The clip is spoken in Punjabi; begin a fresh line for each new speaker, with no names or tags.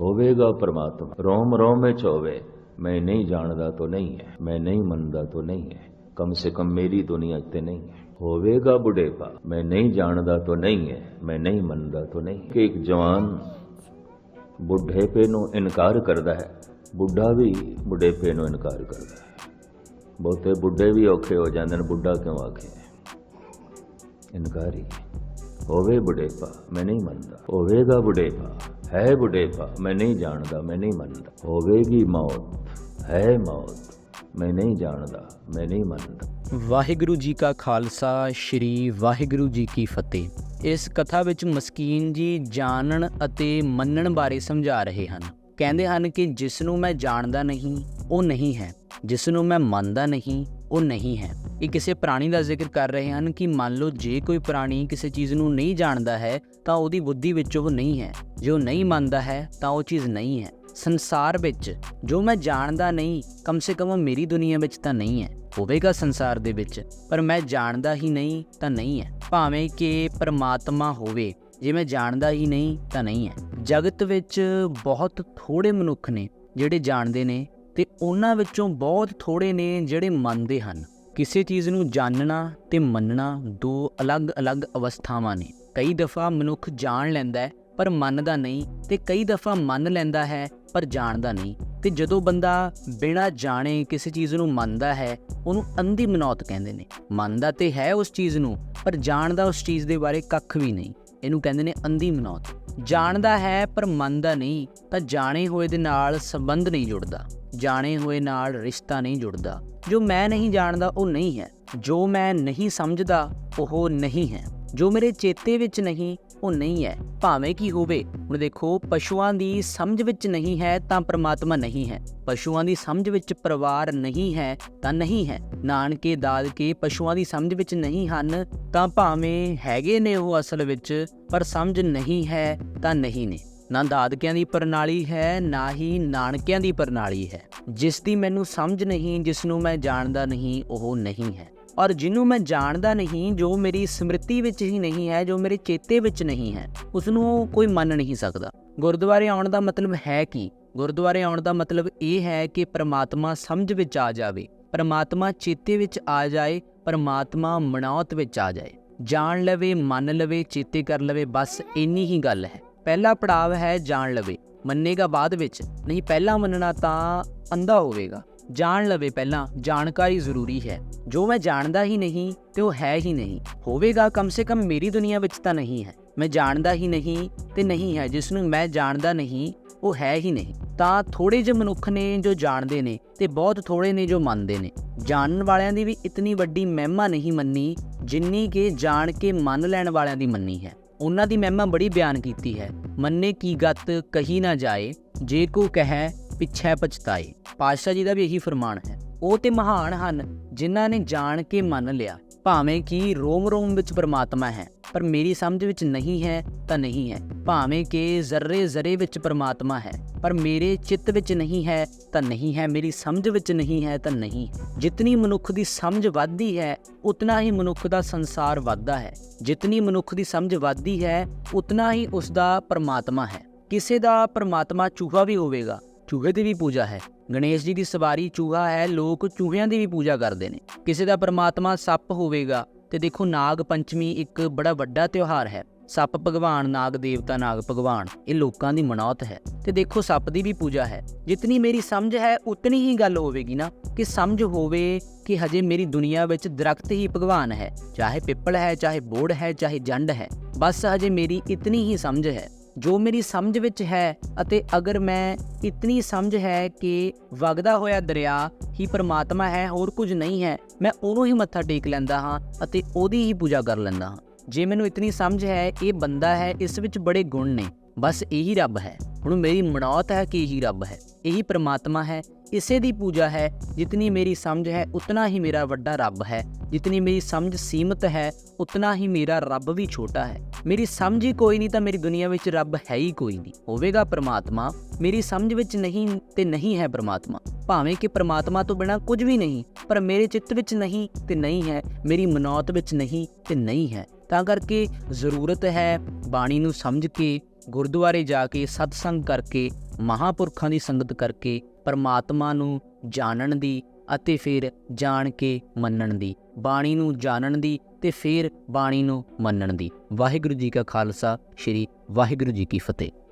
ਹੋਵੇਗਾ ਪਰਮਾਤਮਾ ਰੋਮ ਰੋਮ ਵਿੱਚ ਹੋਵੇ। ਮੈਂ ਨਹੀਂ ਜਾਣਦਾ ਤਾਂ ਨਹੀਂ ਹੈ, ਮੈਂ ਨਹੀਂ ਮੰਨਦਾ ਤਾਂ ਨਹੀਂ ਹੈ, ਕਮ ਸੇ ਕਮ ਮੇਰੀ ਦੁਨੀਆ 'ਤੇ ਨਹੀਂ ਹੈ। ਹੋਵੇਗਾ ਬੁਢੇਪਾ, ਮੈਂ ਨਹੀਂ ਜਾਣਦਾ ਤਾਂ ਨਹੀਂ ਹੈ, ਮੈਂ ਨਹੀਂ ਮੰਨਦਾ ਤਾਂ ਨਹੀਂ। ਕਿ ਇੱਕ ਜਵਾਨ ਬੁਢੇਪੇ ਨੂੰ ਇਨਕਾਰ ਕਰਦਾ ਹੈ, ਬੁੱਢਾ ਵੀ ਬੁਢੇਪੇ ਨੂੰ ਇਨਕਾਰ ਕਰਦਾ ਹੈ। ਬਹੁਤੇ ਬੁੱਢੇ ਵੀ ਔਖੇ ਹੋ ਜਾਂਦੇ ਨੇ, ਬੁੱਢਾ ਕਿਉਂ ਆਖੇ, ਇਨਕਾਰੀ। ਹੋਵੇ ਬੁਢੇਪਾ ਮੈਂ ਨਹੀਂ ਮੰਨਦਾ, ਹੋਵੇਗਾ ਬੁਢੇਪਾ, ਹੈ ਬੁਢੇਪਾ ਮੈਂ ਨਹੀਂ ਜਾਣਦਾ, ਮੈਂ ਨਹੀਂ ਮੰਨਦਾ। ਹੋਵੇਗੀ ਮੌਤ, ਹੈ ਮੌਤ, ਮੈਂ ਨਹੀਂ ਜਾਣਦਾ, ਮੈਂ ਨਹੀਂ ਮੰਨਦਾ।
ਵਾਹਿਗੁਰੂ ਜੀ ਕਾ ਖਾਲਸਾ, ਸ਼੍ਰੀ ਵਾਹਿਗੁਰੂ ਜੀ ਕੀ ਫਤਿਹ। ਇਸ ਕਥਾ ਵਿੱਚ ਮਸਕੀਨ ਜੀ ਜਾਣਨ ਅਤੇ ਮੰਨਣ ਬਾਰੇ ਸਮਝਾ ਰਹੇ ਹਨ। ਕਹਿੰਦੇ ਹਨ ਕਿ ਜਿਸ ਨੂੰ ਮੈਂ ਜਾਣਦਾ ਨਹੀਂ ਉਹ ਨਹੀਂ ਹੈ, ਜਿਸ ਨੂੰ ਮੈਂ ਮੰਨਦਾ ਨਹੀਂ ਉਹ ਨਹੀਂ ਹੈ। ਇਹ ਕਿਸੇ ਪ੍ਰਾਣੀ ਦਾ ਜ਼ਿਕਰ ਕਰ ਰਹੇ ਹਨ ਕਿ ਮੰਨ ਲਓ ਜੇ ਕੋਈ ਪ੍ਰਾਣੀ ਕਿਸੇ ਚੀਜ਼ ਨੂੰ ਨਹੀਂ ਜਾਣਦਾ ਹੈ ਤਾਂ ਉਹਦੀ ਬੁੱਧੀ ਵਿੱਚ ਉਹ ਨਹੀਂ ਹੈ, ਜੇ ਉਹ ਨਹੀਂ ਮੰਨਦਾ ਹੈ ਤਾਂ ਉਹ ਚੀਜ਼ ਨਹੀਂ ਹੈ। ਸੰਸਾਰ ਵਿੱਚ ਜੋ ਮੈਂ ਜਾਣਦਾ ਨਹੀਂ, ਕਮ ਸੇ ਕਮ ਮੇਰੀ ਦੁਨੀਆ ਵਿੱਚ ਤਾਂ ਨਹੀਂ ਹੈ। ਹੋਵੇਗਾ ਸੰਸਾਰ ਦੇ ਵਿੱਚ, ਪਰ ਮੈਂ ਜਾਣਦਾ ਹੀ ਨਹੀਂ ਤਾਂ ਨਹੀਂ ਹੈ। ਭਾਵੇਂ ਕਿ ਪਰਮਾਤਮਾ ਹੋਵੇ, ਜੇ ਮੈਂ ਜਾਣਦਾ ਹੀ ਨਹੀਂ ਤਾਂ ਨਹੀਂ ਹੈ। ਜਗਤ ਵਿੱਚ ਬਹੁਤ ਥੋੜ੍ਹੇ ਮਨੁੱਖ ਨੇ ਜਿਹੜੇ ਜਾਣਦੇ ਨੇ ਤੇ ਉਹਨਾਂ ਵਿੱਚੋਂ ਬਹੁਤ ਥੋੜ੍ਹੇ ਨੇ ਜਿਹੜੇ ਮੰਨਦੇ ਹਨ। ਕਿਸੇ ਚੀਜ਼ ਨੂੰ ਜਾਣਨਾ ਤੇ ਮੰਨਣਾ ਦੋ ਅਲੱਗ-ਅਲੱਗ ਅਵਸਥਾਵਾਂ ਨੇ। ਕਈ ਦਫਾ ਮਨੁੱਖ ਜਾਣ ਲੈਂਦਾ ਹੈ ਪਰ ਮੰਨਦਾ ਨਹੀਂ, ਤੇ ਕਈ ਦਫਾ ਮੰਨ ਲੈਂਦਾ ਹੈ ਪਰ ਜਾਣਦਾ ਨਹੀਂ। ਤੇ ਜਦੋਂ ਬੰਦਾ ਬਿਨਾਂ ਜਾਣੇ ਕਿਸੇ ਚੀਜ਼ ਨੂੰ ਮੰਨਦਾ ਹੈ ਉਹਨੂੰ ਅੰਧੀ ਮਨੌਤ ਕਹਿੰਦੇ ਨੇ। ਮੰਨਦਾ ਤੇ ਹੈ ਉਸ ਚੀਜ਼ ਨੂੰ ਪਰ ਜਾਣਦਾ ਉਸ ਚੀਜ਼ ਦੇ ਬਾਰੇ ਕੱਖ ਵੀ ਨਹੀਂ, ਇਹਨੂੰ ਕਹਿੰਦੇ ਨੇ ਅੰਧੀ ਮਨੌਤ। ਜਾਣਦਾ ਹੈ ਪਰ ਮੰਨਦਾ ਨਹੀਂ ਤਾਂ ਜਾਣੇ ਹੋਏ ਦੇ ਨਾਲ ਸੰਬੰਧ ਨਹੀਂ ਜੁੜਦਾ, ਜਾਣੇ ਹੋਏ ਨਾਲ ਰਿਸ਼ਤਾ ਨਹੀਂ ਜੁੜਦਾ। ਜੋ ਮੈਂ ਨਹੀਂ ਜਾਣਦਾ ਉਹ ਨਹੀਂ ਹੈ, ਜੋ ਮੈਂ ਨਹੀਂ ਸਮਝਦਾ ਉਹ ਨਹੀਂ ਹੈ, ਜੋ ਮੇਰੇ ਚੇਤੇ ਵਿੱਚ ਨਹੀਂ ਉਹ ਨਹੀਂ ਹੈ, ਭਾਵੇਂ ਕੀ ਹੋਵੇ। ਹੁਣ ਦੇਖੋ, ਪਸ਼ੂਆਂ ਦੀ ਸਮਝ ਵਿੱਚ ਨਹੀਂ ਹੈ ਤਾਂ ਪਰਮਾਤਮਾ ਨਹੀਂ ਹੈ, ਪਸ਼ੂਆਂ ਦੀ ਸਮਝ ਵਿੱਚ ਪਰਿਵਾਰ ਨਹੀਂ ਹੈ ਤਾਂ ਨਹੀਂ ਹੈ, ਨਾਨਕੇ ਦਾਦਕੇ ਪਸ਼ੂਆਂ ਦੀ ਸਮਝ ਵਿੱਚ ਨਹੀਂ ਹਨ ਤਾਂ ਭਾਵੇਂ ਹੈਗੇ ਨੇ ਉਹ ਅਸਲ ਵਿੱਚ, ਪਰ ਸਮਝ ਨਹੀਂ ਹੈ ਤਾਂ ਨਹੀਂ ਨੇ। ਨਾ ਦਾਦਕਿਆਂ ਦੀ ਪ੍ਰਣਾਲੀ ਹੈ ਨਾ ਹੀ ਨਾਨਕਿਆਂ ਦੀ ਪ੍ਰਣਾਲੀ ਹੈ। ਜਿਸ ਦੀ ਮੈਨੂੰ ਸਮਝ ਨਹੀਂ, ਜਿਸ ਨੂੰ ਮੈਂ ਜਾਣਦਾ ਨਹੀਂ ਉਹ ਨਹੀਂ ਹੈ। ਔਰ ਜਿਹਨੂੰ ਮੈਂ ਜਾਣਦਾ ਨਹੀਂ, ਜੋ ਮੇਰੀ ਸਮ੍ਰਿਤੀ ਵਿੱਚ ਹੀ ਨਹੀਂ ਹੈ, ਜੋ ਮੇਰੇ ਚੇਤੇ ਵਿੱਚ ਨਹੀਂ ਹੈ, ਉਸਨੂੰ ਕੋਈ ਮੰਨ ਨਹੀਂ ਸਕਦਾ। ਗੁਰਦੁਆਰੇ ਆਉਣ ਦਾ ਮਤਲਬ ਹੈ ਕੀ? ਗੁਰਦੁਆਰੇ ਆਉਣ ਦਾ ਮਤਲਬ ਇਹ ਹੈ ਕਿ ਪਰਮਾਤਮਾ ਸਮਝ ਵਿੱਚ ਆ ਜਾਵੇ, ਪਰਮਾਤਮਾ ਚੇਤੇ ਵਿੱਚ ਆ ਜਾਏ, ਪਰਮਾਤਮਾ ਮਨੌਤ ਵਿੱਚ ਆ ਜਾਏ, ਜਾਣ ਲਵੇ, ਮੰਨ ਲਵੇ, ਚੇਤੇ ਕਰ ਲਵੇ, ਬਸ ਇੰਨੀ ਹੀ ਗੱਲ ਹੈ। ਪਹਿਲਾ ਪੜਾਵ ਹੈ ਜਾਣ ਲਵੇ, ਮੰਨੇਗਾ ਬਾਅਦ ਵਿੱਚ, ਨਹੀਂ ਪਹਿਲਾਂ ਮੰਨਣਾ ਤਾਂ ਅੰਧਾ ਹੋਵੇਗਾ। ਜਾਣ ਲਵੇ ਪਹਿਲਾਂ, ਜਾਣਕਾਰੀ ਜ਼ਰੂਰੀ ਹੈ। ਜੋ ਮੈਂ ਜਾਣਦਾ ਹੀ ਨਹੀਂ ਤੇ ਉਹ ਹੈ ਹੀ ਨਹੀਂ। ਹੋਵੇਗਾ ਕਮ ਸੇ ਕਮ ਮੇਰੀ ਦੁਨੀਆ ਵਿੱਚ ਤਾਂ ਨਹੀਂ ਹੈ। ਮੈਂ ਜਾਣਦਾ ਹੀ ਨਹੀਂ ਤੇ ਨਹੀਂ ਹੈ, ਜਿਸ ਨੂੰ ਮੈਂ ਜਾਣਦਾ ਨਹੀਂ ਉਹ ਹੈ ਹੀ ਨਹੀਂ। ਤਾਂ ਥੋੜ੍ਹੇ ਜਿਹੇ ਮਨੁੱਖ ਨੇ ਜੋ ਜਾਣਦੇ ਨੇ ਤੇ ਬਹੁਤ ਥੋੜ੍ਹੇ ਨੇ ਜੋ ਮੰਨਦੇ ਨੇ। ਜਾਣਨ ਵਾਲਿਆਂ ਦੀ ਵੀ ਇਤਨੀ ਵੱਡੀ ਮਹਿਮਾ ਨਹੀਂ ਮੰਨੀ ਜਿੰਨੀ ਕਿ ਜਾਣ ਕੇ ਮੰਨ ਲੈਣ ਵਾਲਿਆਂ ਦੀ ਮੰਨੀ ਹੈ। ਉਹਨਾਂ ਦੀ ਮਹਿਮਾ ਬੜੀ ਬਿਆਨ ਕੀਤੀ ਹੈ। ਮੰਨੇ ਕੀ ਗਤ ਕਹੀ ਨਾ ਜਾਏ, ਜੇ ਕੋ ਕਹਿ ਪਿੱਛੇ ਪਛਤਾਏ। ਪਾਤਸ਼ਾਹ ਜੀ ਦਾ ਵੀ ਇਹੀ ਫਰਮਾਨ ਹੈ। ਉਹ ਤੇ ਮਹਾਨ ਹਨ ਜਿਨ੍ਹਾਂ ਨੇ ਜਾਣ ਕੇ ਮੰਨ ਲਿਆ, ਭਾਵੇਂ ਕਿ ਰੋਮ ਰੋਮ ਵਿੱਚ ਪਰਮਾਤਮਾ ਹੈ ਪਰ ਮੇਰੀ ਸਮਝ ਵਿੱਚ ਨਹੀਂ ਹੈ ਤਾਂ ਨਹੀਂ ਹੈ, ਭਾਵੇਂ ਕਿ ਜ਼ਰਰੇ ਜ਼ਰੇ ਵਿੱਚ ਪਰਮਾਤਮਾ ਹੈ ਪਰ ਮੇਰੇ ਚਿੱਤ ਵਿੱਚ ਨਹੀਂ ਹੈ ਤਾਂ ਨਹੀਂ ਹੈ, ਮੇਰੀ ਸਮਝ ਵਿੱਚ ਨਹੀਂ ਹੈ ਤਾਂ ਨਹੀਂ। ਜਿਤਨੀ ਮਨੁੱਖ ਦੀ ਸਮਝ ਵੱਧਦੀ ਹੈ ਉਤਨਾ ਹੀ ਮਨੁੱਖ ਦਾ ਸੰਸਾਰ ਵੱਧਦਾ ਹੈ, ਜਿਤਨੀ ਮਨੁੱਖ ਦੀ ਸਮਝ ਵੱਧਦੀ ਹੈ ਉਤਨਾ ਹੀ ਉਸ ਦਾ ਪਰਮਾਤਮਾ ਹੈ। ਕਿਸੇ ਦਾ ਪਰਮਾਤਮਾ ਚੂਹਾ ਵੀ ਹੋਵੇਗਾ, ਚੂਹੇ ਦੀ ਵੀ ਪੂਜਾ ਹੈ। ਗਣੇਸ਼ ਜੀ ਦੀ ਸਵਾਰੀ ਚੂਹਾ ਹੈ, ਲੋਕ ਚੂਹਿਆਂ ਦੀ ਵੀ ਪੂਜਾ ਕਰਦੇ ਨੇ। ਕਿਸੇ ਦਾ ਪਰਮਾਤਮਾ ਸੱਪ ਹੋਵੇਗਾ ਤੇ ਦੇਖੋ, ਨਾਗ ਪੰਚਮੀ ਇੱਕ ਬੜਾ ਵੱਡਾ ਤਿਉਹਾਰ ਹੈ। ਸੱਪ ਭਗਵਾਨ, ਨਾਗ ਦੇਵਤਾ, ਨਾਗ ਭਗਵਾਨ, ਇਹ ਲੋਕਾਂ ਦੀ ਮਨੌਤ ਹੈ। ਤੇ ਦੇਖੋ, ਸੱਪ ਦੀ ਵੀ ਪੂਜਾ ਹੈ। ਜਿਤਨੀ ਮੇਰੀ ਸਮਝ ਹੈ ਉਤਨੀ ਹੀ ਗੱਲ ਹੋਵੇਗੀ ਨਾ, ਕਿ ਸਮਝ ਹੋਵੇ ਕਿ ਹਜੇ ਮੇਰੀ ਦੁਨੀਆ ਵਿੱਚ ਦਰਖਤ ਹੀ ਭਗਵਾਨ ਹੈ, ਚਾਹੇ ਪਿੱਪਲ ਹੈ, ਚਾਹੇ ਬੋੜ ਹੈ, ਚਾਹੇ ਜੰਡ ਹੈ, ਬਸ ਹਜੇ ਮੇਰੀ ਇਤਨੀ ਹੀ ਸਮਝ ਹੈ ਜੋ ਮੇਰੀ ਸਮਝ ਵਿੱਚ ਹੈ। ਅਤੇ ਅਗਰ ਮੈਂ ਇਤਨੀ ਸਮਝ ਹੈ ਕਿ ਵਗਦਾ ਹੋਇਆ ਦਰਿਆ ਹੀ ਪਰਮਾਤਮਾ ਹੈ, ਹੋਰ ਕੁਝ ਨਹੀਂ ਹੈ, ਮੈਂ ਉਹਨੂੰ ਹੀ ਮੱਥਾ ਟੇਕ ਲੈਂਦਾ ਹਾਂ ਅਤੇ ਉਹਦੀ ਹੀ ਪੂਜਾ ਕਰ ਲੈਂਦਾ ਹਾਂ। ਜੇ ਮੈਨੂੰ ਇਤਨੀ ਸਮਝ ਹੈ ਇਹ ਬੰਦਾ ਹੈ, ਇਸ ਵਿੱਚ ਬੜੇ ਗੁਣ ਨੇ, ਬਸ ਇਹੀ ਰੱਬ ਹੈ। ਹੁਣ ਮੇਰੀ ਮਨੌਤ ਹੈ ਕਿ ਇਹੀ ਰੱਬ ਹੈ, ਇਹੀ ਪਰਮਾਤਮਾ ਹੈ, ਇਸੇ ਦੀ ਪੂਜਾ ਹੈ। ਜਿਤਨੀ ਮੇਰੀ ਸਮਝ ਹੈ ਉਤਨਾ ਹੀ ਮੇਰਾ ਵੱਡਾ ਰੱਬ ਹੈ, ਜਿਤਨੀ ਮੇਰੀ ਸਮਝ ਸੀਮਤ ਹੈ ਉਤਨਾ ਹੀ ਮੇਰਾ ਰੱਬ ਵੀ ਛੋਟਾ ਹੈ। ਮੇਰੀ ਸਮਝ ਹੀ ਕੋਈ ਨਹੀਂ ਤਾਂ ਮੇਰੀ ਦੁਨੀਆ ਵਿੱਚ ਰੱਬ ਹੈ ਹੀ ਕੋਈ ਨਹੀਂ। ਹੋਵੇਗਾ ਪਰਮਾਤਮਾ, ਮੇਰੀ ਸਮਝ ਵਿੱਚ ਨਹੀਂ ਤੇ ਨਹੀਂ ਹੈ ਪਰਮਾਤਮਾ, ਭਾਵੇਂ ਕਿ ਪਰਮਾਤਮਾ ਤੋਂ ਬਿਨਾਂ ਕੁਝ ਵੀ ਨਹੀਂ, ਪਰ ਮੇਰੇ ਚਿੱਤ ਵਿੱਚ ਨਹੀਂ ਤੇ ਨਹੀਂ ਹੈ, ਮੇਰੀ ਮਨੌਤ ਵਿੱਚ ਨਹੀਂ ਤੇ ਨਹੀਂ ਹੈ। ਤਾਂ ਕਰਕੇ ਜ਼ਰੂਰਤ ਹੈ ਬਾਣੀ ਨੂੰ ਸਮਝ ਕੇ ਗੁਰਦੁਆਰੇ ਜਾ ਕੇ ਸਤਸੰਗ ਕਰਕੇ, ਮਹਾਂਪੁਰਖਾਂ ਦੀ ਸੰਗਤ ਕਰਕੇ ਪਰਮਾਤਮਾ ਨੂੰ ਜਾਣਨ ਦੀ ਅਤੇ ਫਿਰ ਜਾਣ ਕੇ ਮੰਨਣ ਦੀ, ਬਾਣੀ ਨੂੰ ਜਾਣਨ ਦੀ ਤੇ ਫਿਰ ਬਾਣੀ ਨੂੰ ਮੰਨਣ ਦੀ। ਵਾਹਿਗੁਰੂ ਜੀ ਕਾ ਖਾਲਸਾ, ਸ਼੍ਰੀ ਵਾਹਿਗੁਰੂ ਜੀ ਕੀ ਫਤਿਹ।